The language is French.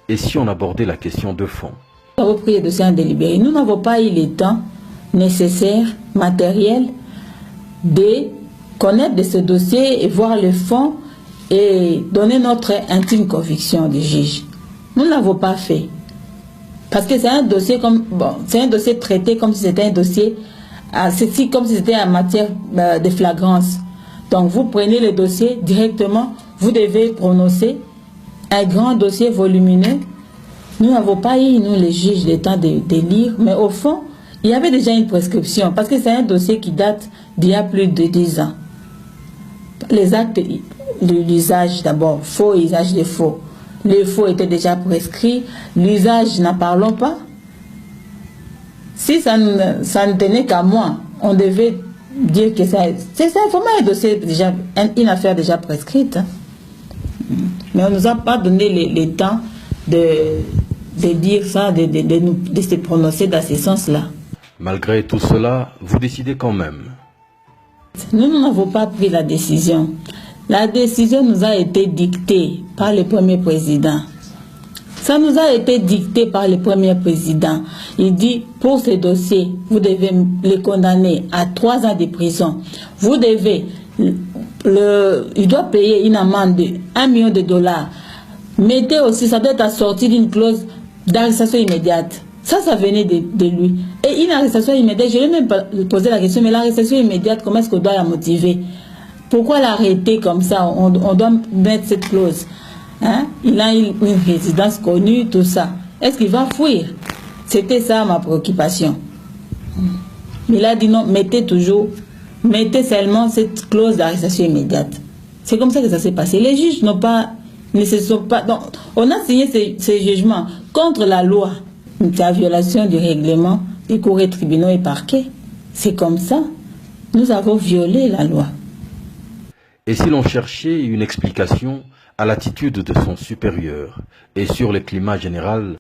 Et si on abordait la question de fond? Nous avons pris les dossiers en délibéré. Nous n'avons pas eu le temps nécessaire, matériel, de connaître de ce dossier et voir le fond et donner notre intime conviction du juge. Nous ne l'avons pas fait. Parce que c'est un dossier c'est un dossier traité comme si c'était un dossier, comme si c'était en matière de flagrance. Donc vous prenez le dossier directement, vous devez prononcer un grand dossier volumineux. Nous n'avons pas eu, nous les juges, le temps de lire, mais au fond, il y avait déjà une prescription, parce que c'est un dossier qui date d'il y a plus de 10 ans. Les actes de l'usage, d'abord, faux et usage de faux. Le faux était déjà prescrit, l'usage, n'en parlons pas. Si ça ne tenait qu'à moi, on devait dire que c'est vraiment un dossier, déjà, une affaire déjà prescrite. Mais on ne nous a pas donné le temps de dire ça, de se prononcer dans ce sens-là. Malgré tout cela, vous décidez quand même? Nous n'avons pas pris la décision. La décision nous a été dictée par le premier président. Ça nous a été dicté par le premier président. Il dit, pour ce dossier, vous devez le condamner à 3 ans de prison. Vous devez, il doit payer une amende de $1 million. Mettez aussi, ça doit être assorti d'une clause d'arrestation immédiate. Ça venait de lui. Et une arrestation immédiate, je ne vais même pas poser la question, mais l'arrestation immédiate, comment est-ce qu'on doit la motiver? Pourquoi l'arrêter comme ça? On doit mettre cette clause. Hein? Il a une résidence connue, tout ça. Est-ce qu'il va fuir? C'était ça ma préoccupation. Mais il a dit non, mettez seulement cette clause d'arrestation immédiate. C'est comme ça que ça s'est passé. Les juges ne se sont pas... Donc, on a signé ces jugements contre la loi. C'est la violation du règlement des cours et tribunaux et parquets. C'est comme ça. Nous avons violé la loi. Et si l'on cherchait une explication à l'attitude de son supérieur et sur le climat général